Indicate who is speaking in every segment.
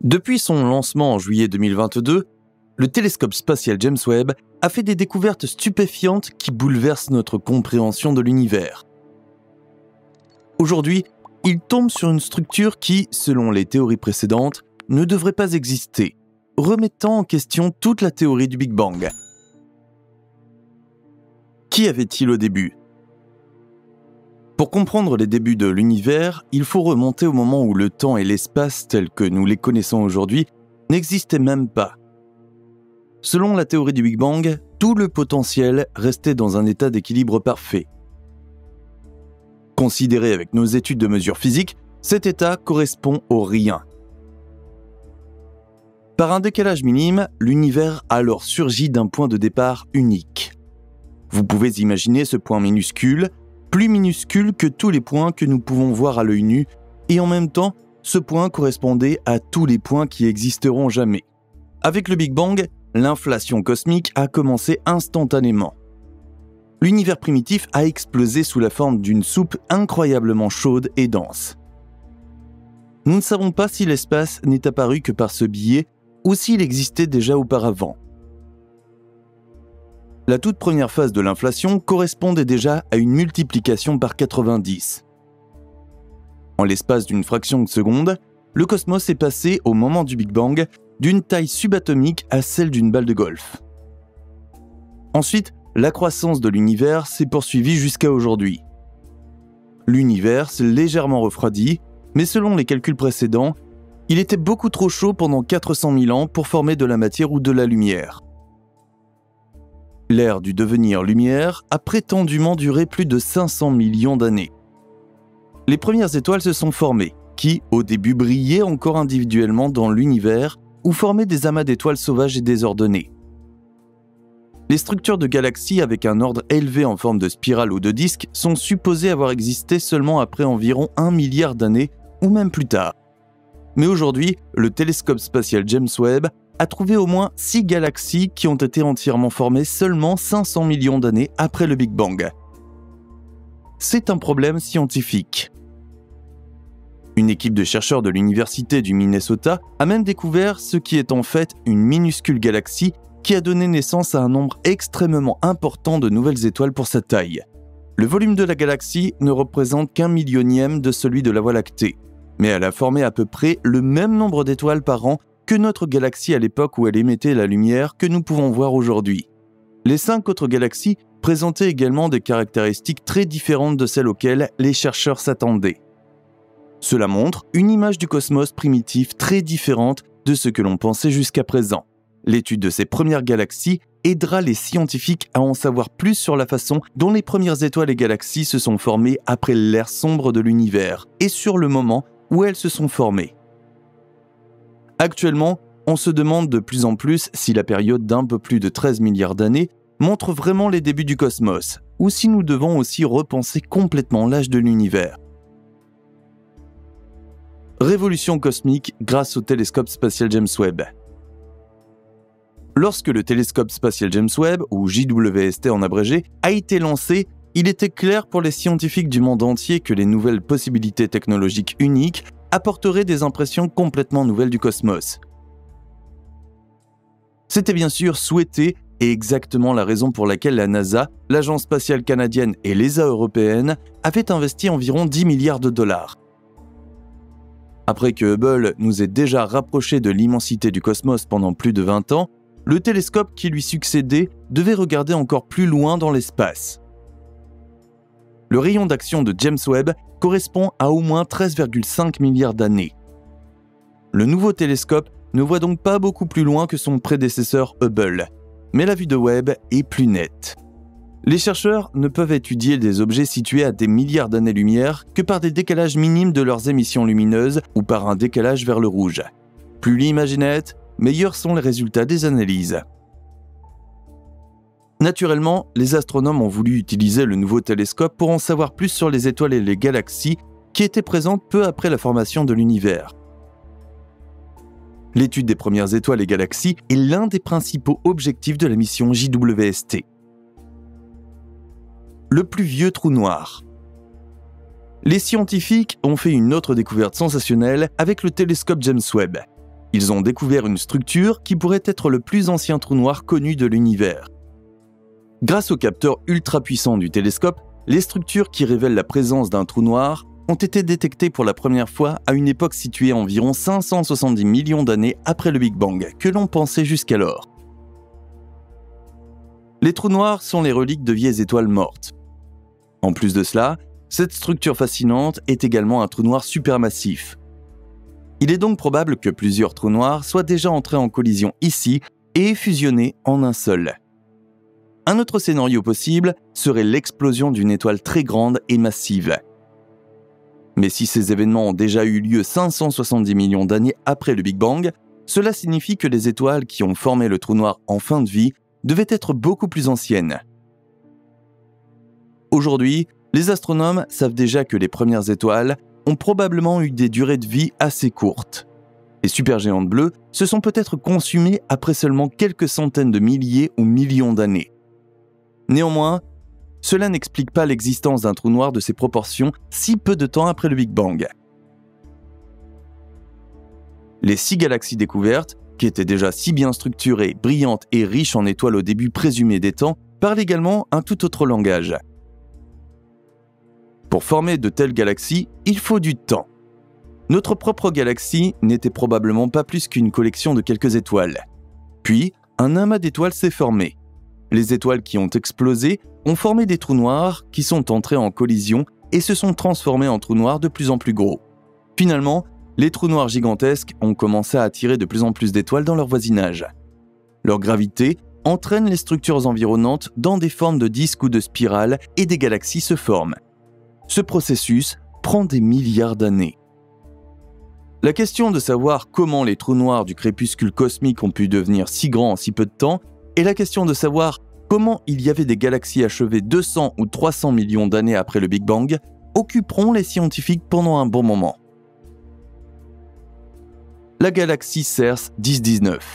Speaker 1: Depuis son lancement en juillet 2022, le télescope spatial James Webb a fait des découvertes stupéfiantes qui bouleversent notre compréhension de l'univers. Aujourd'hui, il tombe sur une structure qui, selon les théories précédentes, ne devrait pas exister, remettant en question toute la théorie du Big Bang. Qu'y avait-il au début ? Pour comprendre les débuts de l'univers, il faut remonter au moment où le temps et l'espace tels que nous les connaissons aujourd'hui n'existaient même pas. Selon la théorie du Big Bang, tout le potentiel restait dans un état d'équilibre parfait. Considéré avec nos études de mesure physique, cet état correspond au rien. Par un décalage minime, l'univers a alors surgi d'un point de départ unique. Vous pouvez imaginer ce point minuscule, plus minuscule que tous les points que nous pouvons voir à l'œil nu, et en même temps, ce point correspondait à tous les points qui existeront jamais. Avec le Big Bang, l'inflation cosmique a commencé instantanément. L'univers primitif a explosé sous la forme d'une soupe incroyablement chaude et dense. Nous ne savons pas si l'espace n'est apparu que par ce biais ou s'il existait déjà auparavant. La toute première phase de l'inflation correspondait déjà à une multiplication par 90. En l'espace d'une fraction de seconde, le cosmos est passé, au moment du Big Bang, d'une taille subatomique à celle d'une balle de golf. Ensuite, la croissance de l'univers s'est poursuivie jusqu'à aujourd'hui. L'univers s'est légèrement refroidi, mais selon les calculs précédents, il était beaucoup trop chaud pendant 400 000 ans pour former de la matière ou de la lumière. L'ère du devenir lumière a prétendument duré plus de 500 millions d'années. Les premières étoiles se sont formées, qui, au début, brillaient encore individuellement dans l'univers ou formaient des amas d'étoiles sauvages et désordonnées. Les structures de galaxies avec un ordre élevé en forme de spirale ou de disque sont supposées avoir existé seulement après environ 1 milliard d'années ou même plus tard. Mais aujourd'hui, le télescope spatial James Webb a trouvé au moins 6 galaxies qui ont été entièrement formées seulement 500 millions d'années après le Big Bang. C'est un problème scientifique. Une équipe de chercheurs de l'université du Minnesota a même découvert ce qui est en fait une minuscule galaxie qui a donné naissance à un nombre extrêmement important de nouvelles étoiles pour sa taille. Le volume de la galaxie ne représente qu'1 millionième de celui de la Voie lactée, mais elle a formé à peu près le même nombre d'étoiles par an que notre galaxie à l'époque où elle émettait la lumière que nous pouvons voir aujourd'hui. Les 5 autres galaxies présentaient également des caractéristiques très différentes de celles auxquelles les chercheurs s'attendaient. Cela montre une image du cosmos primitif très différente de ce que l'on pensait jusqu'à présent. L'étude de ces premières galaxies aidera les scientifiques à en savoir plus sur la façon dont les premières étoiles et galaxies se sont formées après l'ère sombre de l'univers et sur le moment où elles se sont formées. Actuellement, on se demande de plus en plus si la période d'un peu plus de 13 milliards d'années montre vraiment les débuts du cosmos, ou si nous devons aussi repenser complètement l'âge de l'univers. Révolution cosmique grâce au télescope spatial James Webb. Lorsque le télescope spatial James Webb, ou JWST en abrégé, a été lancé, il était clair pour les scientifiques du monde entier que les nouvelles possibilités technologiques uniques apporteraient des impressions complètement nouvelles du cosmos. C'était bien sûr souhaité et exactement la raison pour laquelle la NASA, l'Agence spatiale canadienne et l'ESA européenne avaient investi environ 10 milliards de dollars. Après que Hubble nous ait déjà rapprochés de l'immensité du cosmos pendant plus de 20 ans, le télescope qui lui succédait devait regarder encore plus loin dans l'espace. Le rayon d'action de James Webb correspond à au moins 13,5 milliards d'années. Le nouveau télescope ne voit donc pas beaucoup plus loin que son prédécesseur Hubble, mais la vue de Webb est plus nette. Les chercheurs ne peuvent étudier des objets situés à des milliards d'années-lumière que par des décalages minimes de leurs émissions lumineuses ou par un décalage vers le rouge. Plus l'image est nette, meilleurs sont les résultats des analyses. Naturellement, les astronomes ont voulu utiliser le nouveau télescope pour en savoir plus sur les étoiles et les galaxies qui étaient présentes peu après la formation de l'univers. L'étude des premières étoiles et galaxies est l'un des principaux objectifs de la mission JWST. Le plus vieux trou noir. Les scientifiques ont fait une autre découverte sensationnelle avec le télescope James Webb. Ils ont découvert une structure qui pourrait être le plus ancien trou noir connu de l'univers. Grâce aux capteurs ultra puissants du télescope, les structures qui révèlent la présence d'un trou noir ont été détectées pour la première fois à une époque située à environ 570 millions d'années après le Big Bang, que l'on pensait jusqu'alors. Les trous noirs sont les reliques de vieilles étoiles mortes. En plus de cela, cette structure fascinante est également un trou noir supermassif. Il est donc probable que plusieurs trous noirs soient déjà entrés en collision ici et fusionnés en un seul. Un autre scénario possible serait l'explosion d'une étoile très grande et massive. Mais si ces événements ont déjà eu lieu 570 millions d'années après le Big Bang, cela signifie que les étoiles qui ont formé le trou noir en fin de vie devaient être beaucoup plus anciennes. Aujourd'hui, les astronomes savent déjà que les premières étoiles ont probablement eu des durées de vie assez courtes. Les supergéantes bleues se sont peut-être consumées après seulement quelques centaines de milliers ou millions d'années. Néanmoins, cela n'explique pas l'existence d'un trou noir de ces proportions si peu de temps après le Big Bang. Les 6 galaxies découvertes, qui étaient déjà si bien structurées, brillantes et riches en étoiles au début présumé des temps, parlent également un tout autre langage. Pour former de telles galaxies, il faut du temps. Notre propre galaxie n'était probablement pas plus qu'une collection de quelques étoiles. Puis, un amas d'étoiles s'est formé. Les étoiles qui ont explosé ont formé des trous noirs qui sont entrés en collision et se sont transformés en trous noirs de plus en plus gros. Finalement, les trous noirs gigantesques ont commencé à attirer de plus en plus d'étoiles dans leur voisinage. Leur gravité entraîne les structures environnantes dans des formes de disques ou de spirales et des galaxies se forment. Ce processus prend des milliards d'années. La question de savoir comment les trous noirs du crépuscule cosmique ont pu devenir si grands en si peu de temps et la question de savoir comment il y avait des galaxies achevées 200 ou 300 millions d'années après le Big Bang occuperont les scientifiques pendant un bon moment. La galaxie CERS 1019.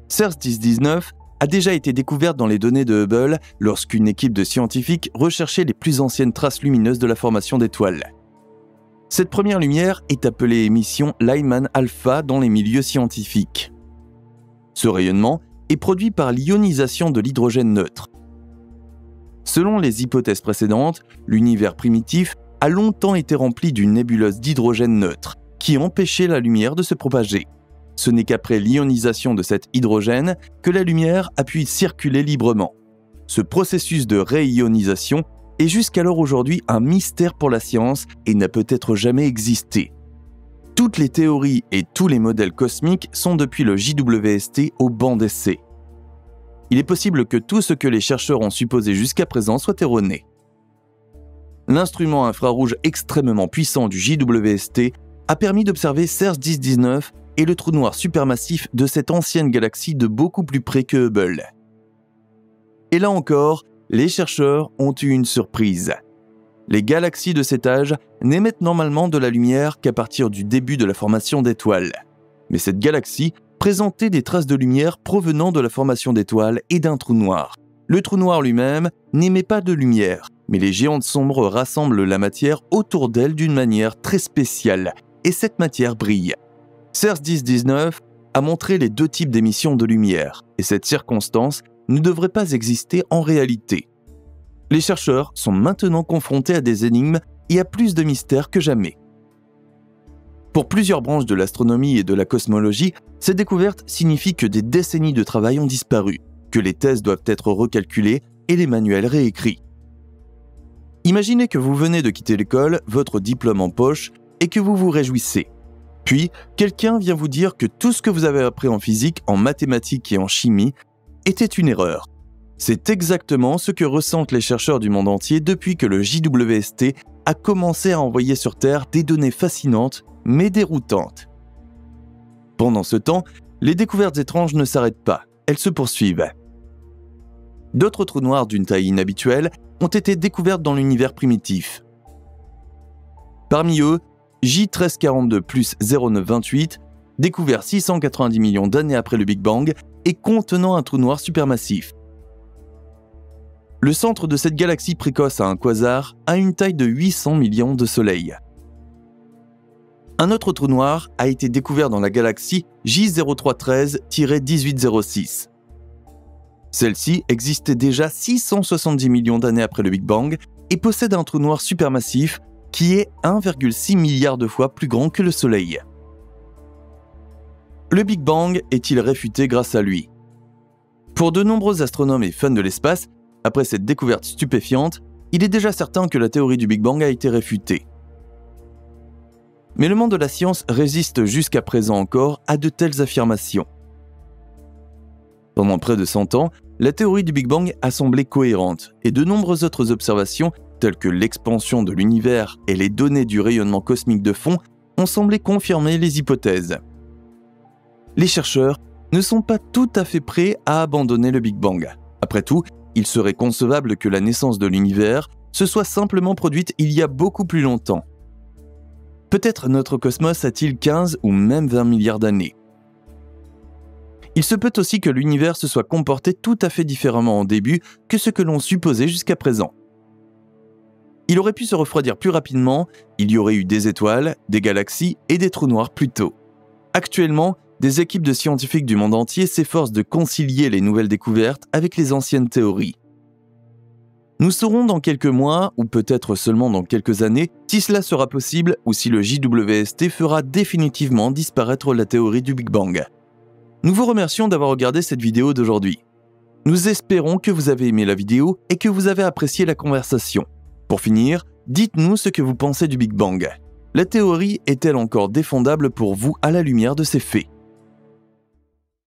Speaker 1: CERS 1019 a déjà été découverte dans les données de Hubble lorsqu'une équipe de scientifiques recherchait les plus anciennes traces lumineuses de la formation d'étoiles. Cette première lumière est appelée émission Lyman alpha dans les milieux scientifiques. Ce rayonnement est produit par l'ionisation de l'hydrogène neutre. Selon les hypothèses précédentes, l'univers primitif a longtemps été rempli d'une nébuleuse d'hydrogène neutre qui empêchait la lumière de se propager. Ce n'est qu'après l'ionisation de cet hydrogène que la lumière a pu circuler librement. Ce processus de réionisation est jusqu'alors aujourd'hui un mystère pour la science et n'a peut-être jamais existé. Toutes les théories et tous les modèles cosmiques sont depuis le JWST au banc d'essai. Il est possible que tout ce que les chercheurs ont supposé jusqu'à présent soit erroné. L'instrument infrarouge extrêmement puissant du JWST a permis d'observer CERS 1019 et le trou noir supermassif de cette ancienne galaxie de beaucoup plus près que Hubble. Et là encore, les chercheurs ont eu une surprise. Les galaxies de cet âge n'émettent normalement de la lumière qu'à partir du début de la formation d'étoiles. Mais cette galaxie présentait des traces de lumière provenant de la formation d'étoiles et d'un trou noir. Le trou noir lui-même n'émet pas de lumière, mais les géantes sombres rassemblent la matière autour d'elles d'une manière très spéciale, et cette matière brille. CERS 1019 a montré les 2 types d'émissions de lumière, et cette circonstance ne devrait pas exister en réalité. Les chercheurs sont maintenant confrontés à des énigmes et à plus de mystères que jamais. Pour plusieurs branches de l'astronomie et de la cosmologie, ces découvertes signifient que des décennies de travail ont disparu, que les thèses doivent être recalculées et les manuels réécrits. Imaginez que vous venez de quitter l'école, votre diplôme en poche, et que vous vous réjouissez. Puis, quelqu'un vient vous dire que tout ce que vous avez appris en physique, en mathématiques et en chimie était une erreur. C'est exactement ce que ressentent les chercheurs du monde entier depuis que le JWST a commencé à envoyer sur Terre des données fascinantes, mais déroutantes. Pendant ce temps, les découvertes étranges ne s'arrêtent pas, elles se poursuivent. D'autres trous noirs d'une taille inhabituelle ont été découvertes dans l'univers primitif. Parmi eux, J1342 plus 0928, découvert 690 millions d'années après le Big Bang et contenant un trou noir supermassif. Le centre de cette galaxie précoce à un quasar a une taille de 800 millions de soleils. Un autre trou noir a été découvert dans la galaxie J0313-1806. Celle-ci existait déjà 670 millions d'années après le Big Bang et possède un trou noir supermassif qui est 1,6 milliard de fois plus grand que le Soleil. Le Big Bang est-il réfuté grâce à lui ? Pour de nombreux astronomes et fans de l'espace, après cette découverte stupéfiante, il est déjà certain que la théorie du Big Bang a été réfutée. Mais le monde de la science résiste jusqu'à présent encore à de telles affirmations. Pendant près de 100 ans, la théorie du Big Bang a semblé cohérente et de nombreuses autres observations, telles que l'expansion de l'univers et les données du rayonnement cosmique de fond, ont semblé confirmer les hypothèses. Les chercheurs ne sont pas tout à fait prêts à abandonner le Big Bang. Après tout, il serait concevable que la naissance de l'univers se soit simplement produite il y a beaucoup plus longtemps. Peut-être notre cosmos a-t-il 15 ou même 20 milliards d'années. Il se peut aussi que l'univers se soit comporté tout à fait différemment au début que ce que l'on supposait jusqu'à présent. Il aurait pu se refroidir plus rapidement, il y aurait eu des étoiles, des galaxies et des trous noirs plus tôt. Actuellement, des équipes de scientifiques du monde entier s'efforcent de concilier les nouvelles découvertes avec les anciennes théories. Nous saurons dans quelques mois, ou peut-être seulement dans quelques années, si cela sera possible ou si le JWST fera définitivement disparaître la théorie du Big Bang. Nous vous remercions d'avoir regardé cette vidéo d'aujourd'hui. Nous espérons que vous avez aimé la vidéo et que vous avez apprécié la conversation. Pour finir, dites-nous ce que vous pensez du Big Bang. La théorie est-elle encore défendable pour vous à la lumière de ces faits ?